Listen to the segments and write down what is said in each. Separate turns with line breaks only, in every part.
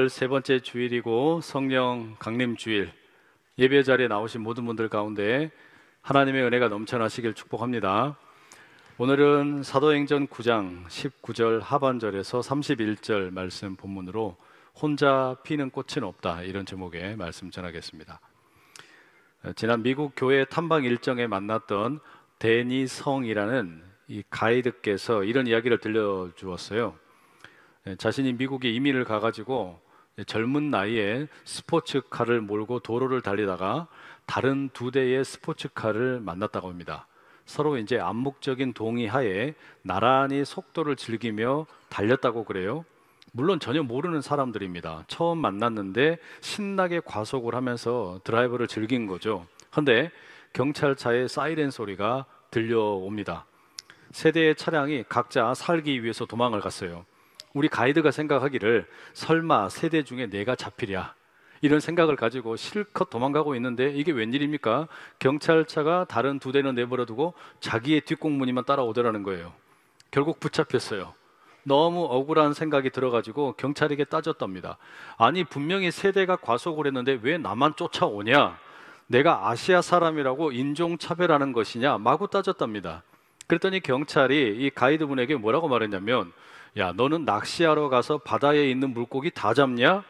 4월 세 번째 주일이고 성령 강림 주일, 예배 자리에 나오신 모든 분들 가운데 하나님의 은혜가 넘쳐나시길 축복합니다. 오늘은 사도행전 9장 19절 하반절에서 31절 말씀 본문으로 혼자 피는 꽃은 없다, 이런 제목의 말씀 전하겠습니다. 지난 미국 교회 탐방 일정에 만났던 데니 성이라는 이 가이드께서 이런 이야기를 들려주었어요. 자신이 미국에 이민을 가가지고 젊은 나이에 스포츠카를 몰고 도로를 달리다가 다른 두 대의 스포츠카를 만났다고 합니다. 서로 이제 암묵적인 동의하에 나란히 속도를 즐기며 달렸다고 그래요. 물론 전혀 모르는 사람들입니다. 처음 만났는데 신나게 과속을 하면서 드라이브를 즐긴 거죠. 그런데 경찰차의 사이렌 소리가 들려옵니다. 세 대의 차량이 각자 살기 위해서 도망을 갔어요. 우리 가이드가 생각하기를 설마 세 대 중에 내가 잡히랴, 이런 생각을 가지고 실컷 도망가고 있는데 이게 웬일입니까? 경찰차가 다른 두 대는 내버려두고 자기의 뒷공무니만 따라오더라는 거예요. 결국 붙잡혔어요. 너무 억울한 생각이 들어가지고 경찰에게 따졌답니다. 아니, 분명히 세 대가 과속을 했는데 왜 나만 쫓아오냐? 내가 아시아 사람이라고 인종차별하는 것이냐? 마구 따졌답니다. 그랬더니 경찰이 이 가이드분에게 뭐라고 말했냐면, 야, 너는 낚시하러 가서 바다에 있는 물고기 다 잡냐?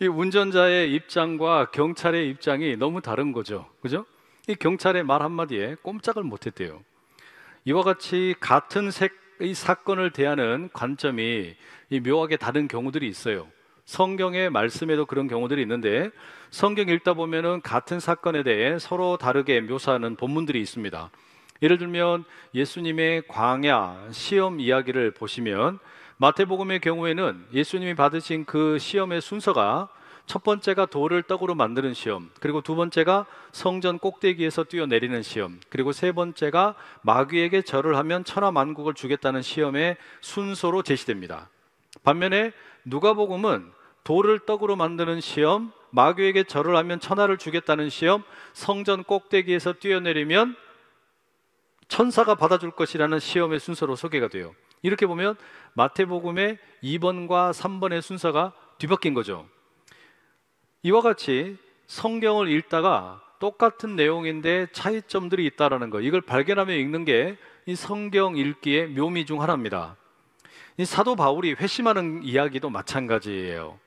이 운전자의 입장과 경찰의 입장이 너무 다른 거죠. 그죠? 이 경찰의 말 한마디에 꼼짝을 못했대요. 이와 같이 같은 색의 사건을 대하는 관점이 묘하게 다른 경우들이 있어요. 성경의 말씀에도 그런 경우들이 있는데, 성경 읽다 보면은 같은 사건에 대해 서로 다르게 묘사하는 본문들이 있습니다. 예를 들면 예수님의 광야 시험 이야기를 보시면 마태복음의 경우에는 예수님이 받으신 그 시험의 순서가 첫 번째가 돌을 떡으로 만드는 시험, 그리고 두 번째가 성전 꼭대기에서 뛰어내리는 시험, 그리고 세 번째가 마귀에게 절을 하면 천하 만국을 주겠다는 시험의 순서로 제시됩니다. 반면에 누가복음은 돌을 떡으로 만드는 시험, 마귀에게 절을 하면 천하를 주겠다는 시험, 성전 꼭대기에서 뛰어내리면 천사가 받아줄 것이라는 시험의 순서로 소개가 돼요. 이렇게 보면 마태복음의 2번과 3번의 순서가 뒤바뀐 거죠. 이와 같이 성경을 읽다가 똑같은 내용인데 차이점들이 있다는 거, 이걸 발견하며 읽는 게 이 성경 읽기의 묘미 중 하나입니다. 이 사도 바울이 회심하는 이야기도 마찬가지예요.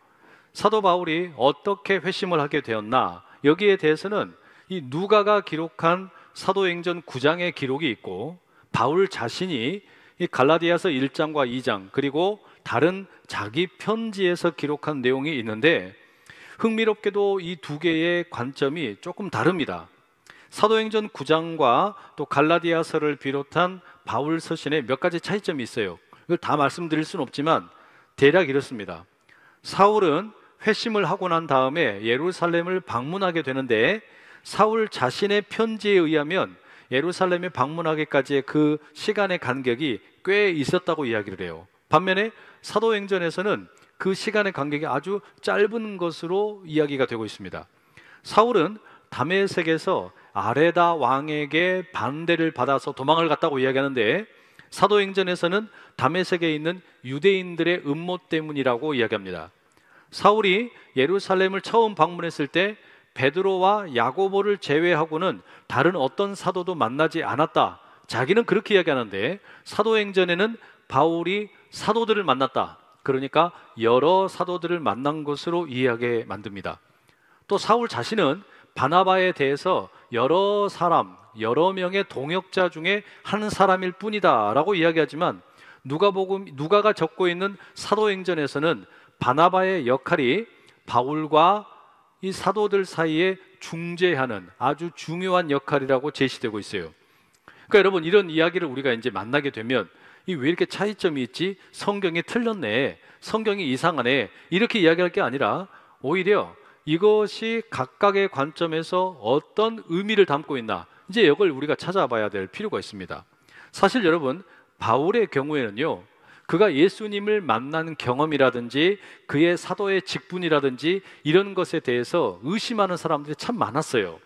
사도 바울이 어떻게 회심을 하게 되었나, 여기에 대해서는 이 누가가 기록한 사도행전 9장의 기록이 있고, 바울 자신이 이 갈라디아서 1장과 2장 그리고 다른 자기 편지에서 기록한 내용이 있는데, 흥미롭게도 이 두 개의 관점이 조금 다릅니다. 사도행전 9장과 또 갈라디아서를 비롯한 바울 서신에 몇 가지 차이점이 있어요. 이걸 다 말씀드릴 수는 없지만 대략 이렇습니다. 사울은 회심을 하고 난 다음에 예루살렘을 방문하게 되는데, 사울 자신의 편지에 의하면 예루살렘에 방문하기까지의 그 시간의 간격이 꽤 있었다고 이야기를 해요. 반면에 사도행전에서는 그 시간의 간격이 아주 짧은 것으로 이야기가 되고 있습니다. 사울은 다메섹에서 아레다 왕에게 반대를 받아서 도망을 갔다고 이야기하는데, 사도행전에서는 다메섹에 있는 유대인들의 음모 때문이라고 이야기합니다. 사울이 예루살렘을 처음 방문했을 때 베드로와 야고보를 제외하고는 다른 어떤 사도도 만나지 않았다, 자기는 그렇게 이야기하는데, 사도행전에는 바울이 사도들을 만났다, 그러니까 여러 사도들을 만난 것으로 이해하게 만듭니다. 또 사울 자신은 바나바에 대해서 여러 사람, 여러 명의 동역자 중에 한 사람일 뿐이다 라고 이야기하지만, 누가가 적고 있는 사도행전에서는 바나바의 역할이 바울과 이 사도들 사이에 중재하는 아주 중요한 역할이라고 제시되고 있어요. 그러니까 여러분, 이런 이야기를 우리가 이제 만나게 되면 이 왜 이렇게 차이점이 있지? 성경이 틀렸네, 성경이 이상하네, 이렇게 이야기할 게 아니라 오히려 이것이 각각의 관점에서 어떤 의미를 담고 있나, 이제 이걸 우리가 찾아봐야 될 필요가 있습니다. 사실 여러분, 바울의 경우에는요, 그가 예수님을 만난 경험이라든지 그의 사도의 직분이라든지 이런 것에 대해서 의심하는 사람들이 참 많았어요.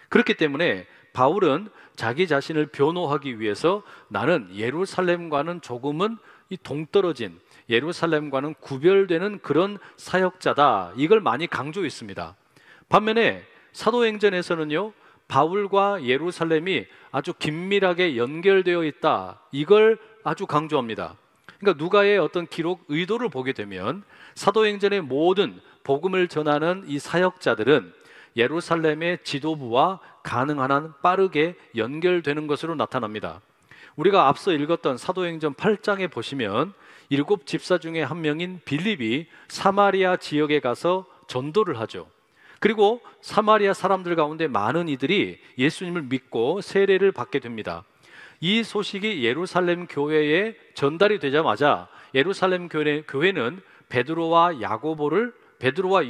그렇기 때문에 바울은 자기 자신을 변호하기 위해서 나는 예루살렘과는 조금은 이 동떨어진, 예루살렘과는 구별되는 그런 사역자다, 이걸 많이 강조했습니다. 반면에 사도행전에서는요, 바울과 예루살렘이 아주 긴밀하게 연결되어 있다, 이걸 아주 강조합니다. 그러니까 누가의 어떤 기록 의도를 보게 되면 사도행전의 모든 복음을 전하는 이 사역자들은 예루살렘의 지도부와 가능한 한 빠르게 연결되는 것으로 나타납니다. 우리가 앞서 읽었던 사도행전 8장에 보시면 7 집사 중에 한 명인 빌립이 사마리아 지역에 가서 전도를 하죠. 그리고 사마리아 사람들 가운데 많은 이들이 예수님을 믿고 세례를 받게 됩니다. 이 소식이 예루살렘 교회에 전달이 되자마자 예루살렘 교회는 베드로와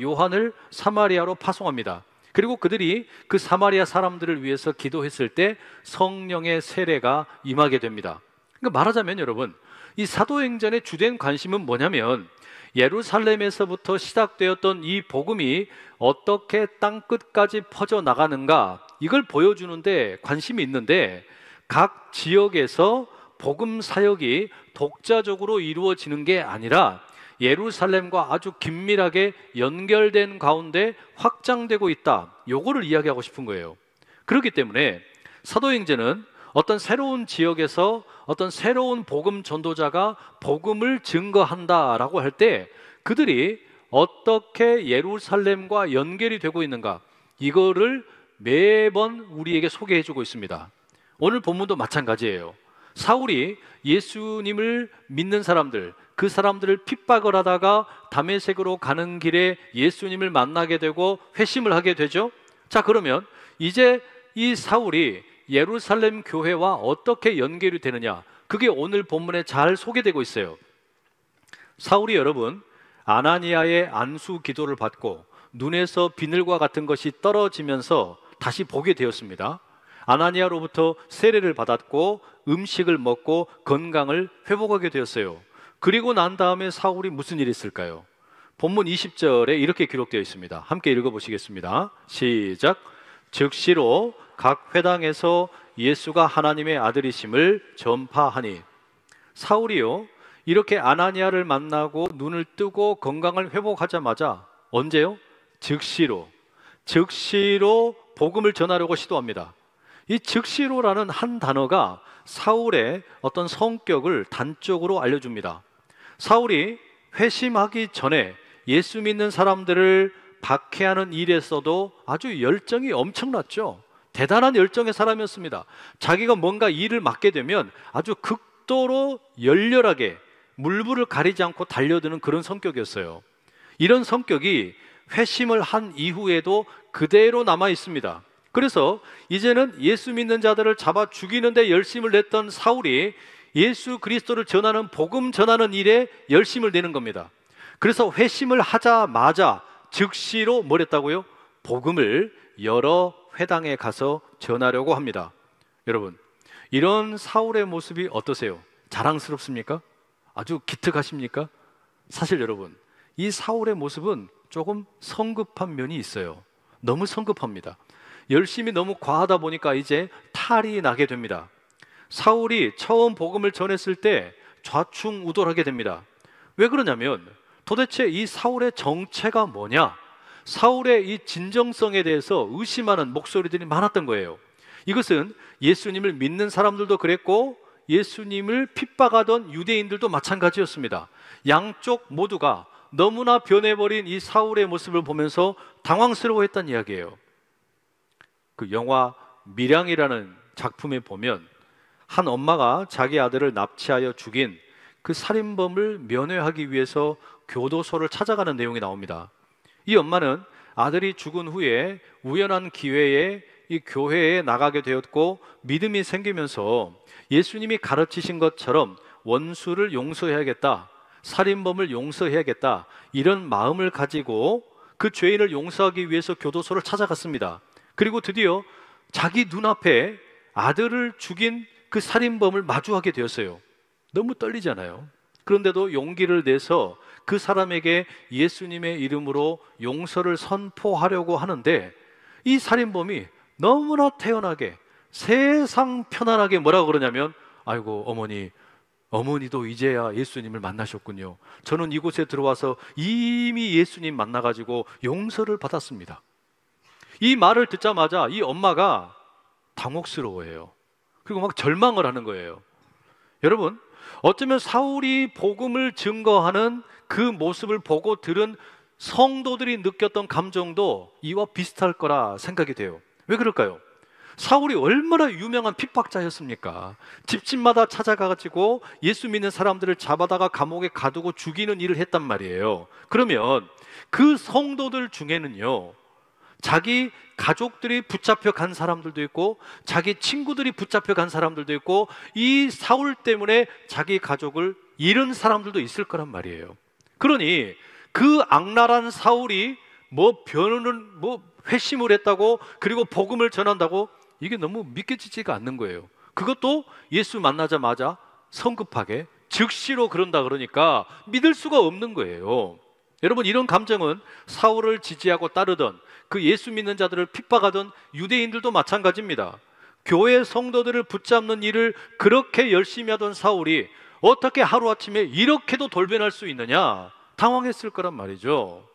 요한을 사마리아로 파송합니다. 그리고 그들이 그 사마리아 사람들을 위해서 기도했을 때 성령의 세례가 임하게 됩니다. 그러니까 말하자면 여러분, 이 사도행전의 주된 관심은 뭐냐면 예루살렘에서부터 시작되었던 이 복음이 어떻게 땅끝까지 퍼져나가는가, 이걸 보여주는데 관심이 있는데, 각 지역에서 복음 사역이 독자적으로 이루어지는 게 아니라 예루살렘과 아주 긴밀하게 연결된 가운데 확장되고 있다, 요거를 이야기하고 싶은 거예요. 그렇기 때문에 사도행전은 어떤 새로운 지역에서 어떤 새로운 복음 전도자가 복음을 증거한다라고 할 때 그들이 어떻게 예루살렘과 연결이 되고 있는가, 이거를 매번 우리에게 소개해 주고 있습니다. 오늘 본문도 마찬가지예요. 사울이 예수님을 믿는 사람들, 그 사람들을 핍박을 하다가 다메섹으로 가는 길에 예수님을 만나게 되고 회심을 하게 되죠. 자, 그러면 이제 이 사울이 예루살렘 교회와 어떻게 연결이 되느냐, 그게 오늘 본문에 잘 소개되고 있어요. 사울이 여러분, 아나니아의 안수 기도를 받고 눈에서 비늘과 같은 것이 떨어지면서 다시 보게 되었습니다. 아나니아로부터 세례를 받았고 음식을 먹고 건강을 회복하게 되었어요. 그리고 난 다음에 사울이 무슨 일이 있을까요? 본문 20절에 이렇게 기록되어 있습니다. 함께 읽어보시겠습니다. 시작. 즉시로 각 회당에서 예수가 하나님의 아들이심을 전파하니. 사울이요, 이렇게 아나니아를 만나고 눈을 뜨고 건강을 회복하자마자 언제요? 즉시로 복음을 전하려고 시도합니다. 이 즉시로라는 한 단어가 사울의 어떤 성격을 단적으로 알려줍니다. 사울이 회심하기 전에 예수 믿는 사람들을 박해하는 일에서도 아주 열정이 엄청났죠. 대단한 열정의 사람이었습니다. 자기가 뭔가 일을 맡게 되면 아주 극도로 열렬하게 물불을 가리지 않고 달려드는 그런 성격이었어요. 이런 성격이 회심을 한 이후에도 그대로 남아 있습니다. 그래서 이제는 예수 믿는 자들을 잡아 죽이는 데 열심을 냈던 사울이 예수 그리스도를 전하는, 복음 전하는 일에 열심을 내는 겁니다. 그래서 회심을 하자마자 즉시로 뭘 했다고요? 복음을 여러 회당에 가서 전하려고 합니다. 여러분, 이런 사울의 모습이 어떠세요? 자랑스럽습니까? 아주 기특하십니까? 사실 여러분, 이 사울의 모습은 조금 성급한 면이 있어요. 너무 성급합니다. 열심히 너무 과하다 보니까 이제 탈이 나게 됩니다. 사울이 처음 복음을 전했을 때 좌충우돌하게 됩니다. 왜 그러냐면 도대체 이 사울의 정체가 뭐냐, 사울의 이 진정성에 대해서 의심하는 목소리들이 많았던 거예요. 이것은 예수님을 믿는 사람들도 그랬고 예수님을 핍박하던 유대인들도 마찬가지였습니다. 양쪽 모두가 너무나 변해버린 이 사울의 모습을 보면서 당황스러워했단 이야기예요. 그 영화 밀양이라는 작품에 보면 한 엄마가 자기 아들을 납치하여 죽인 그 살인범을 면회하기 위해서 교도소를 찾아가는 내용이 나옵니다. 이 엄마는 아들이 죽은 후에 우연한 기회에 이 교회에 나가게 되었고 믿음이 생기면서 예수님이 가르치신 것처럼 원수를 용서해야겠다, 살인범을 용서해야겠다, 이런 마음을 가지고 그 죄인을 용서하기 위해서 교도소를 찾아갔습니다. 그리고 드디어 자기 눈앞에 아들을 죽인 그 살인범을 마주하게 되었어요. 너무 떨리잖아요. 그런데도 용기를 내서 그 사람에게 예수님의 이름으로 용서를 선포하려고 하는데 이 살인범이 너무나 태연하게 세상 편안하게 뭐라고 그러냐면, 아이고 어머니도 이제야 예수님을 만나셨군요. 저는 이곳에 들어와서 이미 예수님 만나가지고 용서를 받았습니다. 이 말을 듣자마자 이 엄마가 당혹스러워해요. 그리고 막 절망을 하는 거예요. 여러분, 어쩌면 사울이 복음을 증거하는 그 모습을 보고 들은 성도들이 느꼈던 감정도 이와 비슷할 거라 생각이 돼요. 왜 그럴까요? 사울이 얼마나 유명한 핍박자였습니까? 집집마다 찾아가가지고 예수 믿는 사람들을 잡아다가 감옥에 가두고 죽이는 일을 했단 말이에요. 그러면 그 성도들 중에는요, 자기 가족들이 붙잡혀 간 사람들도 있고 자기 친구들이 붙잡혀 간 사람들도 있고 이 사울 때문에 자기 가족을 잃은 사람들도 있을 거란 말이에요. 그러니 그 악랄한 사울이 회심을 했다고, 그리고 복음을 전한다고, 이게 너무 믿겨지지가 않는 거예요. 그것도 예수 만나자마자 성급하게 즉시로 그런다 그러니까 믿을 수가 없는 거예요. 여러분, 이런 감정은 사울을 지지하고 따르던 그 예수 믿는 자들을 핍박하던 유대인들도 마찬가지입니다. 교회 성도들을 붙잡는 일을 그렇게 열심히 하던 사울이 어떻게 하루아침에 이렇게도 돌변할 수 있느냐, 당황했을 거란 말이죠.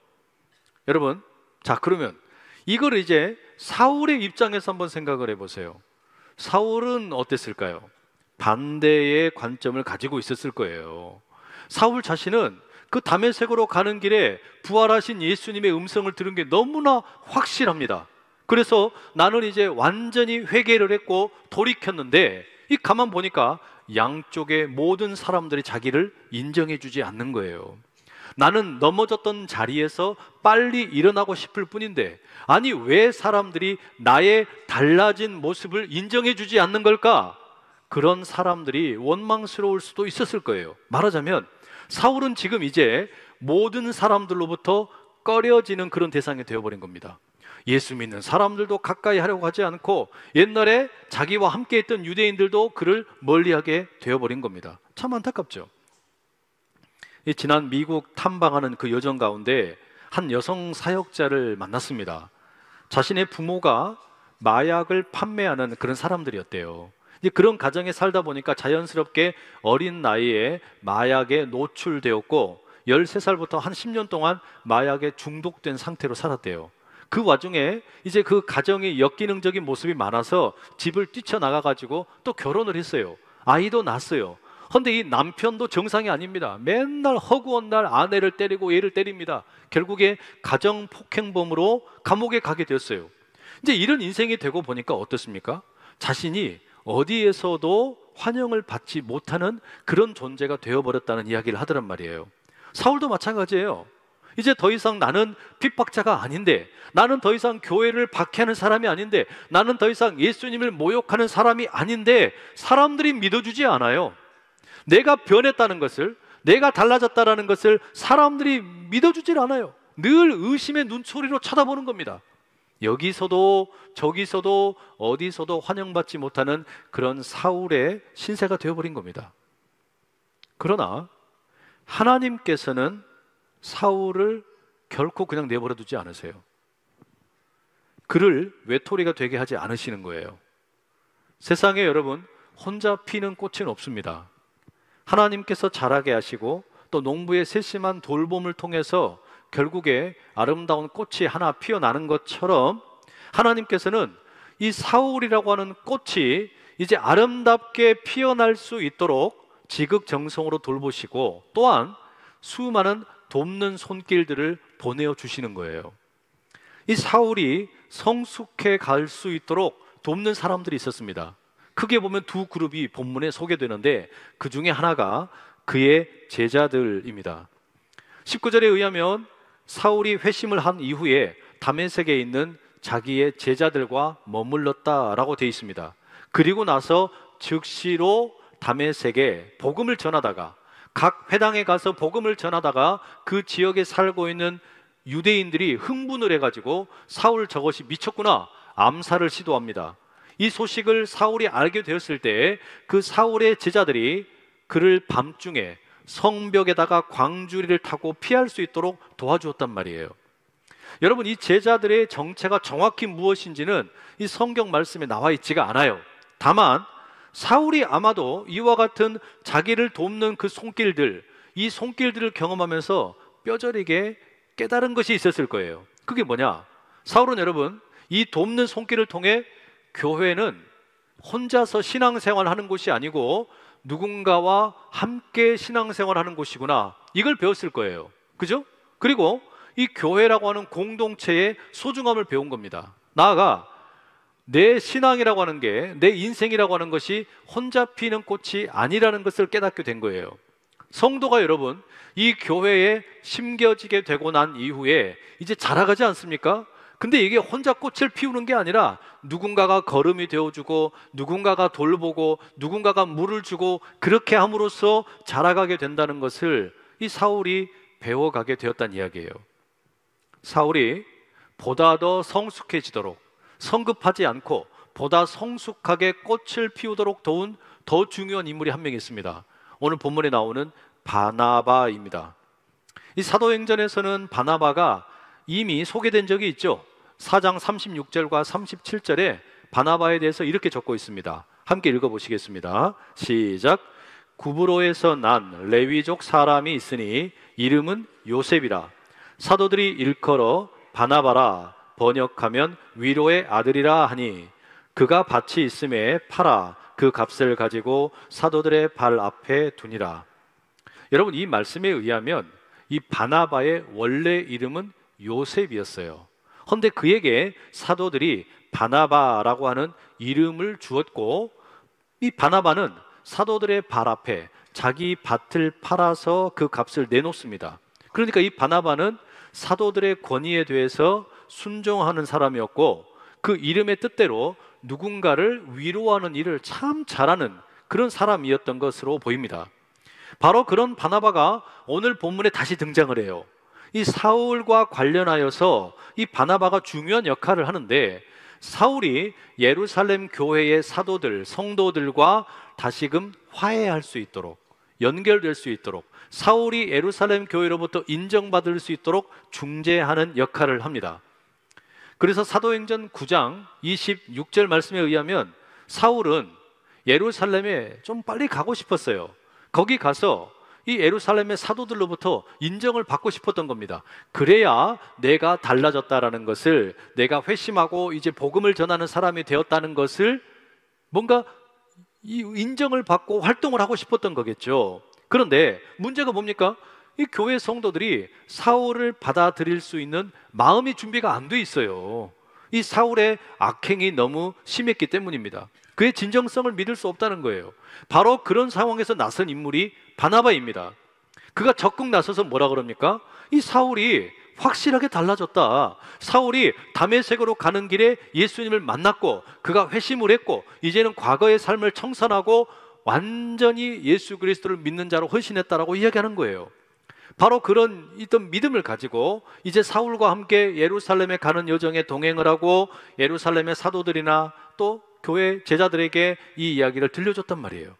여러분, 자, 그러면 이걸 이제 사울의 입장에서 한번 생각을 해보세요. 사울은 어땠을까요? 반대의 관점을 가지고 있었을 거예요. 사울 자신은 그 다메섹으로 가는 길에 부활하신 예수님의 음성을 들은 게 너무나 확실합니다. 그래서 나는 이제 완전히 회개를 했고 돌이켰는데, 이 가만 보니까 양쪽의 모든 사람들이 자기를 인정해 주지 않는 거예요. 나는 넘어졌던 자리에서 빨리 일어나고 싶을 뿐인데, 아니 왜 사람들이 나의 달라진 모습을 인정해 주지 않는 걸까? 그런 사람들이 원망스러울 수도 있었을 거예요. 말하자면 사울은 지금 이제 모든 사람들로부터 꺼려지는 그런 대상이 되어버린 겁니다. 예수 믿는 사람들도 가까이 하려고 하지 않고 옛날에 자기와 함께 했던 유대인들도 그를 멀리하게 되어버린 겁니다. 참 안타깝죠. 지난 미국 탐방하는 그 여정 가운데 한 여성 사역자를 만났습니다. 자신의 부모가 마약을 판매하는 그런 사람들이었대요. 이제 그런 가정에 살다 보니까 자연스럽게 어린 나이에 마약에 노출되었고 13살부터 한 10년 동안 마약에 중독된 상태로 살았대요. 그 와중에 이제 그 가정이 역기능적인 모습이 많아서 집을 뛰쳐나가가지고 또 결혼을 했어요. 아이도 낳았어요. 그런데 이 남편도 정상이 아닙니다. 맨날 허구한 날 아내를 때리고 얘를 때립니다. 결국에 가정폭행범으로 감옥에 가게 되었어요. 이제 이런 인생이 되고 보니까 어떻습니까? 자신이 어디에서도 환영을 받지 못하는 그런 존재가 되어버렸다는 이야기를 하더란 말이에요. 사울도 마찬가지예요. 이제 더 이상 나는 핍박자가 아닌데, 나는 더 이상 교회를 박해하는 사람이 아닌데, 나는 더 이상 예수님을 모욕하는 사람이 아닌데 사람들이 믿어주지 않아요. 내가 변했다는 것을, 내가 달라졌다는 것을 사람들이 믿어주질 않아요. 늘 의심의 눈초리로 쳐다보는 겁니다. 여기서도 저기서도 어디서도 환영받지 못하는 그런 사울의 신세가 되어버린 겁니다. 그러나 하나님께서는 사울을 결코 그냥 내버려 두지 않으세요. 그를 외톨이가 되게 하지 않으시는 거예요. 세상에 여러분, 혼자 피는 꽃은 없습니다. 하나님께서 자라게 하시고 또 농부의 세심한 돌봄을 통해서 결국에 아름다운 꽃이 하나 피어나는 것처럼 하나님께서는 이 사울이라고 하는 꽃이 이제 아름답게 피어날 수 있도록 지극정성으로 돌보시고 또한 수많은 돕는 손길들을 보내어 주시는 거예요. 이 사울이 성숙해 갈 수 있도록 돕는 사람들이 있었습니다. 크게 보면 두 그룹이 본문에 소개되는데 그 중에 하나가 그의 제자들입니다. 19절에 의하면 사울이 회심을 한 이후에 다메섹에 있는 자기의 제자들과 머물렀다라고 되어 있습니다. 그리고 나서 즉시로 다메섹에 복음을 전하다가, 각 회당에 가서 복음을 전하다가 그 지역에 살고 있는 유대인들이 흥분을 해가지고 사울 저것이 미쳤구나, 암살을 시도합니다. 이 소식을 사울이 알게 되었을 때 그 사울의 제자들이 그를 밤중에 성벽에다가 광주리를 타고 피할 수 있도록 도와주었단 말이에요. 여러분, 이 제자들의 정체가 정확히 무엇인지는 이 성경 말씀에 나와 있지가 않아요. 다만 사울이 아마도 이와 같은 자기를 돕는 그 손길들, 이 손길들을 경험하면서 뼈저리게 깨달은 것이 있었을 거예요. 그게 뭐냐? 사울은 여러분, 이 돕는 손길을 통해 교회는 혼자서 신앙생활하는 곳이 아니고 누군가와 함께 신앙생활하는 곳이구나, 이걸 배웠을 거예요. 그죠? 그리고 이 교회라고 하는 공동체의 소중함을 배운 겁니다. 나아가 내 신앙이라고 하는 게, 내 인생이라고 하는 것이 혼자 피는 꽃이 아니라는 것을 깨닫게 된 거예요. 성도가 여러분, 이 교회에 심겨지게 되고 난 이후에 이제 자라가지 않습니까? 근데 이게 혼자 꽃을 피우는 게 아니라 누군가가 거름이 되어주고, 누군가가 돌보고, 누군가가 물을 주고, 그렇게 함으로써 자라가게 된다는 것을 이 사울이 배워가게 되었다는 이야기예요. 사울이 보다 더 성숙해지도록, 성급하지 않고 보다 성숙하게 꽃을 피우도록 도운 더 중요한 인물이 한 명 있습니다. 오늘 본문에 나오는 바나바입니다. 이 사도행전에서는 바나바가 이미 소개된 적이 있죠. 4장 36절과 37절에 바나바에 대해서 이렇게 적고 있습니다. 함께 읽어보시겠습니다. 시작. 구브로에서 난 레위족 사람이 있으니 이름은 요셉이라. 사도들이 일컬어 바나바라, 번역하면 위로의 아들이라 하니, 그가 밭이 있음에 팔아 그 값을 가지고 사도들의 발 앞에 두니라. 여러분, 이 말씀에 의하면 이 바나바의 원래 이름은 요셉이었어요. 그런데 그에게 사도들이 바나바라고 하는 이름을 주었고, 이 바나바는 사도들의 발 앞에 자기 밭을 팔아서 그 값을 내놓습니다. 그러니까 이 바나바는 사도들의 권위에 대해서 순종하는 사람이었고, 그 이름의 뜻대로 누군가를 위로하는 일을 참 잘하는 그런 사람이었던 것으로 보입니다. 바로 그런 바나바가 오늘 본문에 다시 등장을 해요. 이 사울과 관련하여서 이 바나바가 중요한 역할을 하는데, 사울이 예루살렘 교회의 사도들, 성도들과 다시금 화해할 수 있도록, 연결될 수 있도록, 사울이 예루살렘 교회로부터 인정받을 수 있도록 중재하는 역할을 합니다. 그래서 사도행전 9장 26절 말씀에 의하면 사울은 예루살렘에 좀 빨리 가고 싶었어요. 거기 가서 이 예루살렘의 사도들로부터 인정을 받고 싶었던 겁니다. 그래야 내가 달라졌다라는 것을, 내가 회심하고 이제 복음을 전하는 사람이 되었다는 것을 뭔가 이 인정을 받고 활동을 하고 싶었던 거겠죠. 그런데 문제가 뭡니까? 이 교회 성도들이 사울을 받아들일 수 있는 마음의 준비가 안 돼 있어요. 이 사울의 악행이 너무 심했기 때문입니다. 그의 진정성을 믿을 수 없다는 거예요. 바로 그런 상황에서 나선 인물이 바나바입니다. 그가 적극 나서서 뭐라 그럽니까? 이 사울이 확실하게 달라졌다. 사울이 다메섹으로 가는 길에 예수님을 만났고, 그가 회심을 했고, 이제는 과거의 삶을 청산하고 완전히 예수 그리스도를 믿는 자로 헌신했다라고 이야기하는 거예요. 바로 그런 있던 믿음을 가지고 이제 사울과 함께 예루살렘에 가는 여정에 동행을 하고, 예루살렘의 사도들이나 또 교회 제자들에게 이 이야기를 들려줬단 말이에요.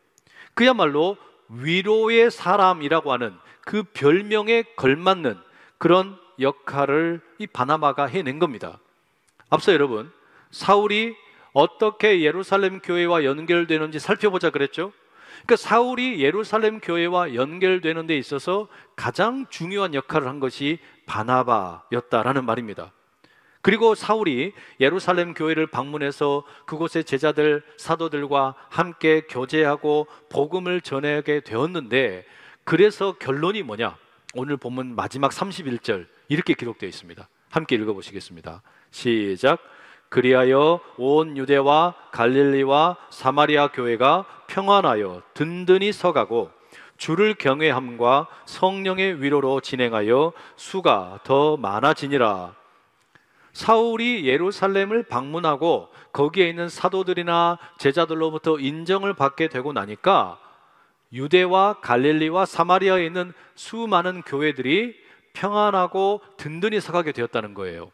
그야말로 위로의 사람이라고 하는 그 별명에 걸맞는 그런 역할을 이 바나바가 해낸 겁니다. 앞서 여러분, 사울이 어떻게 예루살렘 교회와 연결되는지 살펴보자 그랬죠. 그러니까 사울이 예루살렘 교회와 연결되는 데 있어서 가장 중요한 역할을 한 것이 바나바였다라는 말입니다. 그리고 사울이 예루살렘 교회를 방문해서 그곳의 제자들, 사도들과 함께 교제하고 복음을 전하게 되었는데, 그래서 결론이 뭐냐? 오늘 본문 마지막 31절 이렇게 기록되어 있습니다. 함께 읽어보시겠습니다. 시작. 그리하여 온 유대와 갈릴리와 사마리아 교회가 평안하여 든든히 서가고 주를 경외함과 성령의 위로로 진행하여 수가 더 많아지니라. 사울이 예루살렘을 방문하고 거기에 있는 사도들이나 제자들로부터 인정을 받게 되고 나니까 유대와 갈릴리와 사마리아에 있는 수많은 교회들이 평안하고 든든히 서가게 되었다는 거예요.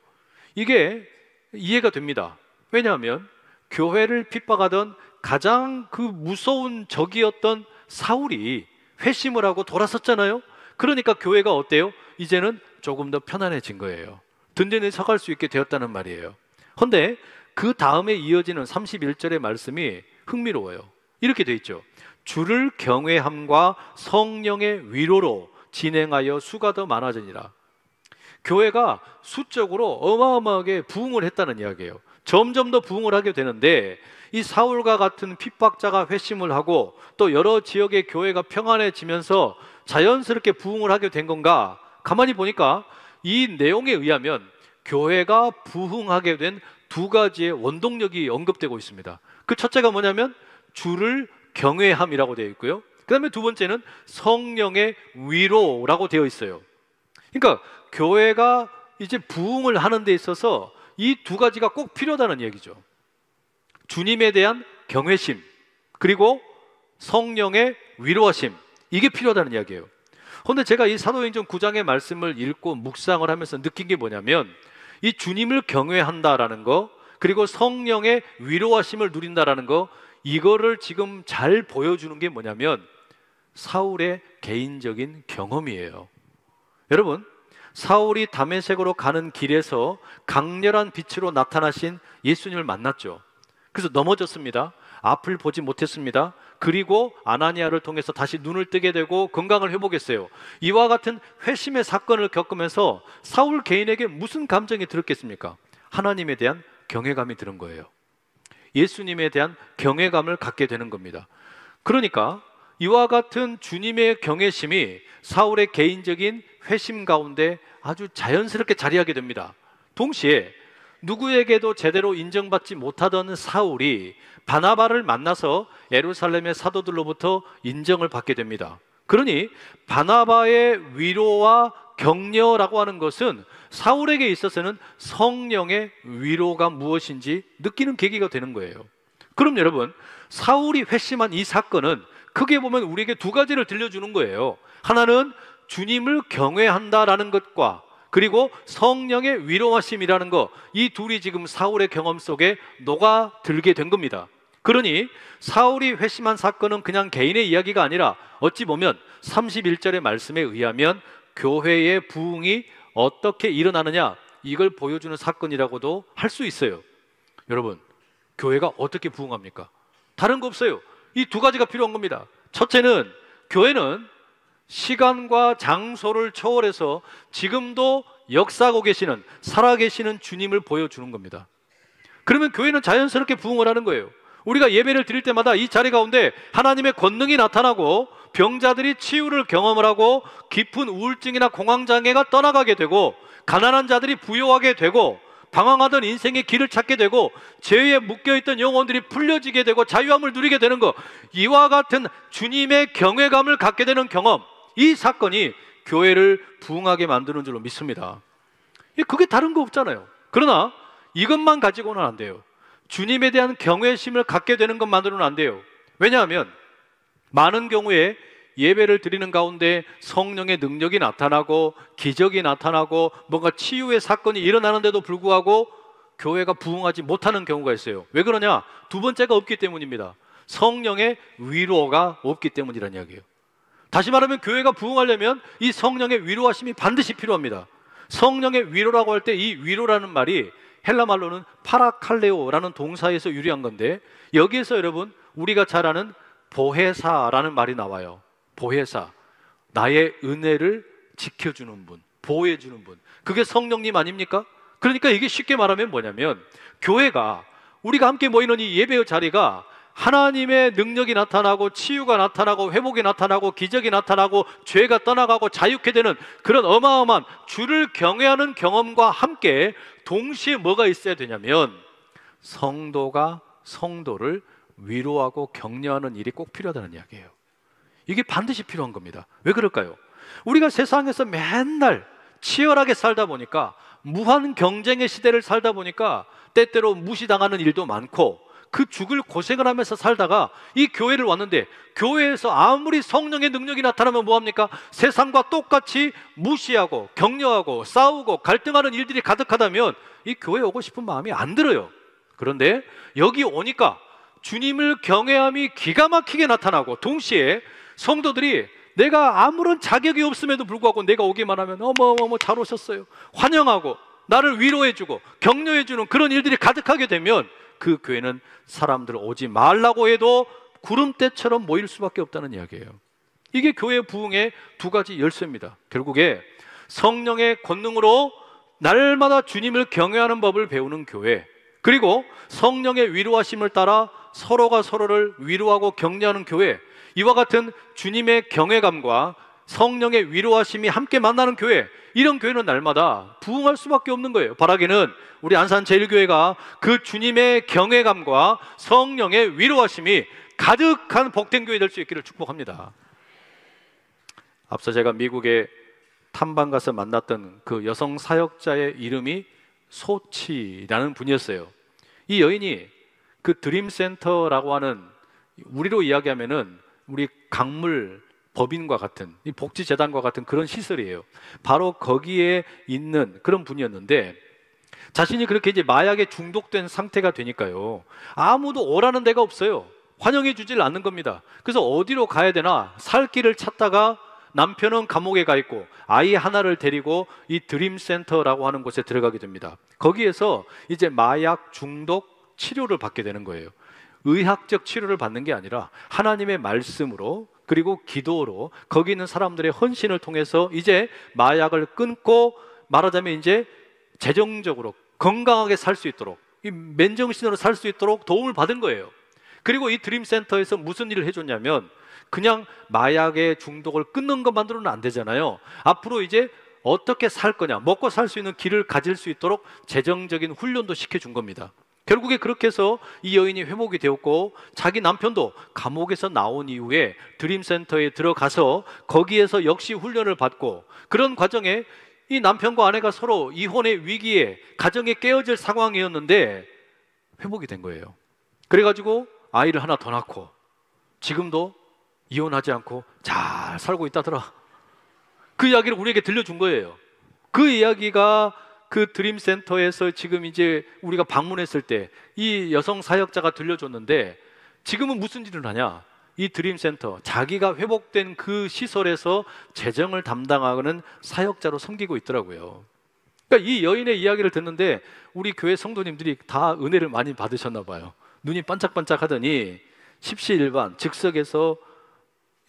이게 이해가 됩니다. 왜냐하면 교회를 핍박하던 가장 그 무서운 적이었던 사울이 회심을 하고 돌아섰잖아요. 그러니까 교회가 어때요? 이제는 조금 더 편안해진 거예요. 든든히 서갈 수 있게 되었다는 말이에요. 그런데 그 다음에 이어지는 31절의 말씀이 흥미로워요. 이렇게 돼 있죠. 주를 경외함과 성령의 위로로 진행하여 수가 더 많아지니라. 교회가 수적으로 어마어마하게 부흥을 했다는 이야기예요. 점점 더 부흥을 하게 되는데, 이 사울과 같은 핍박자가 회심을 하고 또 여러 지역의 교회가 평안해지면서 자연스럽게 부흥을 하게 된 건가? 가만히 보니까 이 내용에 의하면 교회가 부흥하게 된 두 가지의 원동력이 언급되고 있습니다. 그 첫째가 뭐냐면 주를 경외함이라고 되어 있고요, 그 다음에 두 번째는 성령의 위로라고 되어 있어요. 그러니까 교회가 이제 부흥을 하는 데 있어서 이 두 가지가 꼭 필요하다는 얘기죠. 주님에 대한 경외심, 그리고 성령의 위로하심, 이게 필요하다는 이야기예요. 그런데 제가 이 사도행전 9장의 말씀을 읽고 묵상을 하면서 느낀 게 뭐냐면, 이 주님을 경외한다라는 거, 그리고 성령의 위로하심을 누린다라는 거, 이거를 지금 잘 보여주는 게 뭐냐면 사울의 개인적인 경험이에요. 여러분, 사울이 다메섹으로 가는 길에서 강렬한 빛으로 나타나신 예수님을 만났죠. 그래서 넘어졌습니다. 앞을 보지 못했습니다. 그리고 아나니아를 통해서 다시 눈을 뜨게 되고 건강을 회복했어요. 이와 같은 회심의 사건을 겪으면서 사울 개인에게 무슨 감정이 들었겠습니까? 하나님에 대한 경외감이 드는 거예요. 예수님에 대한 경외감을 갖게 되는 겁니다. 그러니까 이와 같은 주님의 경외심이 사울의 개인적인 회심 가운데 아주 자연스럽게 자리하게 됩니다. 동시에 누구에게도 제대로 인정받지 못하던 사울이 바나바를 만나서 예루살렘의 사도들로부터 인정을 받게 됩니다. 그러니 바나바의 위로와 격려라고 하는 것은 사울에게 있어서는 성령의 위로가 무엇인지 느끼는 계기가 되는 거예요. 그럼 여러분, 사울이 회심한 이 사건은 크게 보면 우리에게 두 가지를 들려주는 거예요. 하나는 주님을 경외한다라는 것과, 그리고 성령의 위로하심이라는 것, 이 둘이 지금 사울의 경험 속에 녹아들게 된 겁니다. 그러니 사울이 회심한 사건은 그냥 개인의 이야기가 아니라 어찌 보면 31절의 말씀에 의하면 교회의 부흥이 어떻게 일어나느냐, 이걸 보여주는 사건이라고도 할 수 있어요. 여러분, 교회가 어떻게 부흥합니까? 다른 거 없어요. 이 두 가지가 필요한 겁니다. 첫째는 교회는 시간과 장소를 초월해서 지금도 역사하고 계시는, 살아계시는 주님을 보여주는 겁니다. 그러면 교회는 자연스럽게 부흥을 하는 거예요. 우리가 예배를 드릴 때마다 이 자리 가운데 하나님의 권능이 나타나고 병자들이 치유를 경험을 하고 깊은 우울증이나 공황장애가 떠나가게 되고 가난한 자들이 부유하게 되고 방황하던 인생의 길을 찾게 되고 죄에 묶여있던 영혼들이 풀려지게 되고 자유함을 누리게 되는 것, 이와 같은 주님의 경외감을 갖게 되는 경험, 이 사건이 교회를 부흥하게 만드는 줄로 믿습니다. 그게 다른 거 없잖아요. 그러나 이것만 가지고는 안 돼요. 주님에 대한 경외심을 갖게 되는 것만으로는 안 돼요. 왜냐하면 많은 경우에 예배를 드리는 가운데 성령의 능력이 나타나고 기적이 나타나고 뭔가 치유의 사건이 일어나는데도 불구하고 교회가 부흥하지 못하는 경우가 있어요. 왜 그러냐? 두 번째가 없기 때문입니다. 성령의 위로가 없기 때문이라는 이야기예요. 다시 말하면 교회가 부흥하려면 이 성령의 위로하심이 반드시 필요합니다. 성령의 위로라고 할 때 이 위로라는 말이 헬라 말로는 파라칼레오라는 동사에서 유래한 건데, 여기에서 여러분 우리가 잘 아는 보혜사라는 말이 나와요. 보혜사, 나의 은혜를 지켜주는 분, 보호해주는 분, 그게 성령님 아닙니까? 그러니까 이게 쉽게 말하면 뭐냐면, 교회가, 우리가 함께 모이는 이 예배의 자리가 하나님의 능력이 나타나고 치유가 나타나고 회복이 나타나고 기적이 나타나고 죄가 떠나가고 자유케 되는 그런 어마어마한 주를 경외하는 경험과 함께 동시에 뭐가 있어야 되냐면 성도가 성도를 위로하고 격려하는 일이 꼭 필요하다는 이야기예요. 이게 반드시 필요한 겁니다. 왜 그럴까요? 우리가 세상에서 맨날 치열하게 살다 보니까, 무한 경쟁의 시대를 살다 보니까 때때로 무시당하는 일도 많고 그 죽을 고생을 하면서 살다가 이 교회를 왔는데, 교회에서 아무리 성령의 능력이 나타나면 뭐합니까? 세상과 똑같이 무시하고 격려하고 싸우고 갈등하는 일들이 가득하다면 이 교회에 오고 싶은 마음이 안 들어요. 그런데 여기 오니까 주님을 경외함이 기가 막히게 나타나고, 동시에 성도들이 내가 아무런 자격이 없음에도 불구하고 내가 오기만 하면 어머 잘 오셨어요, 환영하고, 나를 위로해주고 격려해주는 그런 일들이 가득하게 되면 그 교회는 사람들 오지 말라고 해도 구름대처럼 모일 수밖에 없다는 이야기예요. 이게 교회 부흥의 두 가지 열쇠입니다. 결국에 성령의 권능으로 날마다 주님을 경외하는 법을 배우는 교회, 그리고 성령의 위로하심을 따라 서로가 서로를 위로하고 격려하는 교회, 이와 같은 주님의 경외감과 성령의 위로하심이 함께 만나는 교회, 이런 교회는 날마다 부흥할 수밖에 없는 거예요. 바라기는 우리 안산제일교회가 그 주님의 경외감과 성령의 위로하심이 가득한 복된 교회 될 수 있기를 축복합니다. 앞서 제가 미국에 탐방 가서 만났던 그 여성 사역자의 이름이 소치라는 분이었어요. 이 여인이 그 드림센터라고 하는, 우리로 이야기하면은 우리 강물 법인과 같은, 이 복지재단과 같은 그런 시설이에요. 바로 거기에 있는 그런 분이었는데, 자신이 그렇게 이제 마약에 중독된 상태가 되니까요, 아무도 오라는 데가 없어요. 환영해 주질 않는 겁니다. 그래서 어디로 가야 되나 살 길을 찾다가 남편은 감옥에 가 있고 아이 하나를 데리고 이 드림센터라고 하는 곳에 들어가게 됩니다. 거기에서 이제 마약 중독 치료를 받게 되는 거예요. 의학적 치료를 받는 게 아니라 하나님의 말씀으로, 그리고 기도로, 거기 있는 사람들의 헌신을 통해서 이제 마약을 끊고, 말하자면 이제 재정적으로 건강하게 살 수 있도록, 이 맨정신으로 살 수 있도록 도움을 받은 거예요. 그리고 이 드림센터에서 무슨 일을 해줬냐면, 그냥 마약의 중독을 끊는 것만으로는 안 되잖아요. 앞으로 이제 어떻게 살 거냐, 먹고 살 수 있는 길을 가질 수 있도록 재정적인 훈련도 시켜준 겁니다. 결국에 그렇게 해서 이 여인이 회복이 되었고, 자기 남편도 감옥에서 나온 이후에 드림센터에 들어가서 거기에서 역시 훈련을 받고, 그런 과정에 이 남편과 아내가 서로 이혼의 위기에, 가정이 깨어질 상황이었는데 회복이 된 거예요. 그래가지고 아이를 하나 더 낳고 지금도 이혼하지 않고 잘 살고 있다더라. 그 이야기를 우리에게 들려준 거예요. 그 이야기가 그 드림센터에서 지금 이제 우리가 방문했을 때 이 여성 사역자가 들려줬는데, 지금은 무슨 일을 하냐, 이 드림센터, 자기가 회복된 그 시설에서 재정을 담당하는 사역자로 섬기고 있더라고요. 그러니까 이 여인의 이야기를 듣는데 우리 교회 성도님들이 다 은혜를 많이 받으셨나 봐요. 눈이 반짝반짝 하더니 십시일반 즉석에서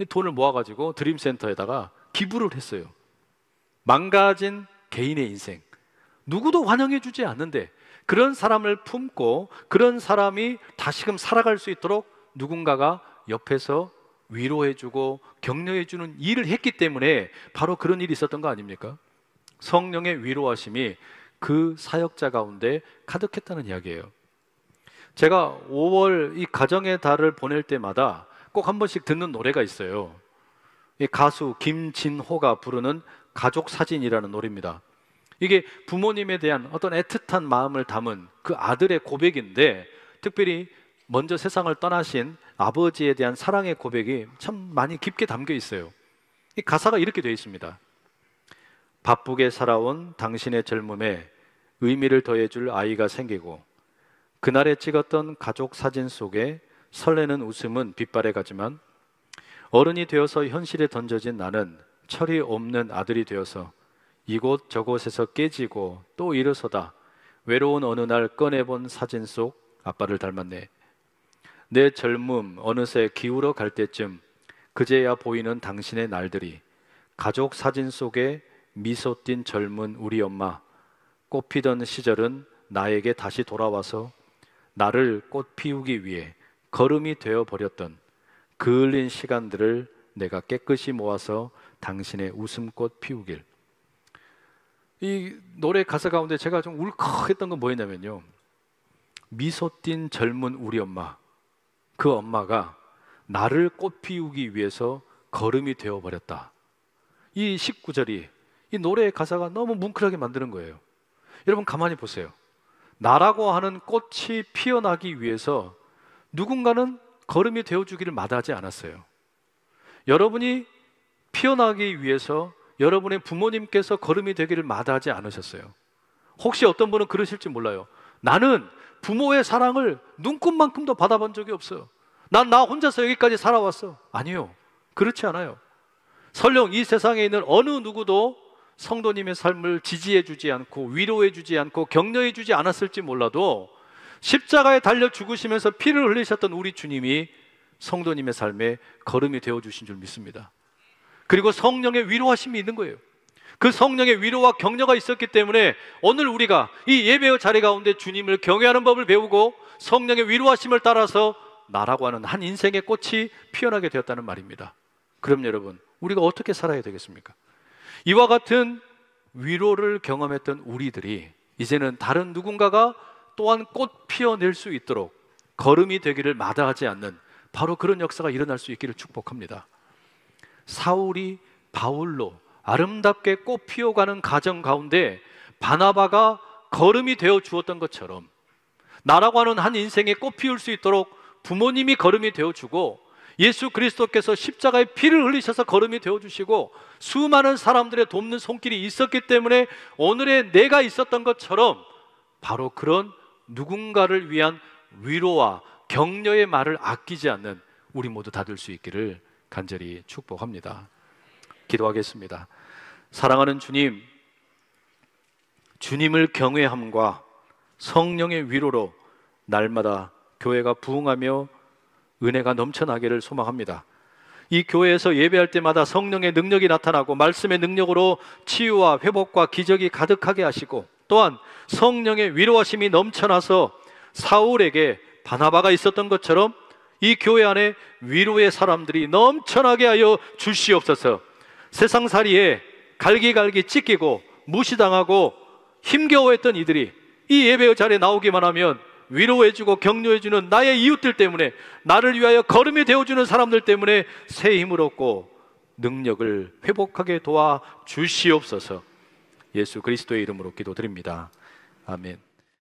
돈을 모아가지고 드림센터에다가 기부를 했어요. 망가진 개인의 인생, 누구도 환영해주지 않는데 그런 사람을 품고 그런 사람이 다시금 살아갈 수 있도록 누군가가 옆에서 위로해주고 격려해주는 일을 했기 때문에 바로 그런 일이 있었던 거 아닙니까? 성령의 위로하심이 그 사역자 가운데 가득했다는 이야기예요. 제가 5월 이 가정의 달을 보낼 때마다 꼭 한 번씩 듣는 노래가 있어요. 이 가수 김진호가 부르는 가족 사진이라는 노래입니다. 이게 부모님에 대한 어떤 애틋한 마음을 담은 그 아들의 고백인데, 특별히 먼저 세상을 떠나신 아버지에 대한 사랑의 고백이 참 많이 깊게 담겨 있어요. 이 가사가 이렇게 되어 있습니다. 바쁘게 살아온 당신의 젊음에 의미를 더해줄 아이가 생기고, 그날에 찍었던 가족 사진 속에 설레는 웃음은 빛발에 가지만, 어른이 되어서 현실에 던져진 나는 철이 없는 아들이 되어서 이곳 저곳에서 깨지고 또 일어서다 외로운 어느 날 꺼내본 사진 속 아빠를 닮았네. 내 젊음 어느새 기울어 갈 때쯤 그제야 보이는 당신의 날들이, 가족 사진 속에 미소 띈 젊은 우리 엄마, 꽃피던 시절은 나에게 다시 돌아와서 나를 꽃 피우기 위해 걸음이 되어버렸던 그 흘린 시간들을 내가 깨끗이 모아서 당신의 웃음꽃 피우길. 이 노래 가사 가운데 제가 좀 울컥했던 건 뭐였냐면요, 미소 띈 젊은 우리 엄마, 그 엄마가 나를 꽃 피우기 위해서 걸음이 되어버렸다. 이 19절이, 이 노래의 가사가 너무 뭉클하게 만드는 거예요. 여러분 가만히 보세요. 나라고 하는 꽃이 피어나기 위해서 누군가는 걸음이 되어주기를 마다하지 않았어요. 여러분이 피어나기 위해서 여러분의 부모님께서 걸음이 되기를 마다하지 않으셨어요. 혹시 어떤 분은 그러실지 몰라요. 나는 부모의 사랑을 눈꽃만큼도 받아본 적이 없어요. 난 나 혼자서 여기까지 살아왔어. 아니요, 그렇지 않아요. 설령 이 세상에 있는 어느 누구도 성도님의 삶을 지지해 주지 않고 위로해 주지 않고 격려해 주지 않았을지 몰라도 십자가에 달려 죽으시면서 피를 흘리셨던 우리 주님이 성도님의 삶에 걸음이 되어 주신 줄 믿습니다. 그리고 성령의 위로하심이 있는 거예요. 그 성령의 위로와 격려가 있었기 때문에 오늘 우리가 이 예배의 자리 가운데 주님을 경외하는 법을 배우고 성령의 위로하심을 따라서 나라고 하는 한 인생의 꽃이 피어나게 되었다는 말입니다. 그럼 여러분, 우리가 어떻게 살아야 되겠습니까? 이와 같은 위로를 경험했던 우리들이 이제는 다른 누군가가 또한 꽃 피어낼 수 있도록 걸음이 되기를 마다하지 않는 바로 그런 역사가 일어날 수 있기를 축복합니다. 사울이 바울로 아름답게 꽃 피어가는 가정 가운데 바나바가 걸음이 되어 주었던 것처럼 나라고 하는 한 인생에 꽃 피울 수 있도록 부모님이 걸음이 되어 주고 예수 그리스도께서 십자가에 피를 흘리셔서 걸음이 되어 주시고 수많은 사람들의 돕는 손길이 있었기 때문에 오늘의 내가 있었던 것처럼 바로 그런 누군가를 위한 위로와 격려의 말을 아끼지 않는 우리 모두 다 될 수 있기를 간절히 축복합니다. 기도하겠습니다. 사랑하는 주님, 주님을 경외함과 성령의 위로로 날마다 교회가 부흥하며 은혜가 넘쳐나기를 소망합니다. 이 교회에서 예배할 때마다 성령의 능력이 나타나고 말씀의 능력으로 치유와 회복과 기적이 가득하게 하시고 또한 성령의 위로하심이 넘쳐나서 사울에게 바나바가 있었던 것처럼 이 교회 안에 위로의 사람들이 넘쳐나게 하여 주시옵소서. 세상살이에 갈기갈기 찢기고 무시당하고 힘겨워했던 이들이 이 예배의 자리에 나오기만 하면 위로해주고 격려해주는 나의 이웃들 때문에, 나를 위하여 걸음이 되어주는 사람들 때문에 새 힘을 얻고 능력을 회복하게 도와 주시옵소서. 예수 그리스도의 이름으로 기도드립니다. 아멘.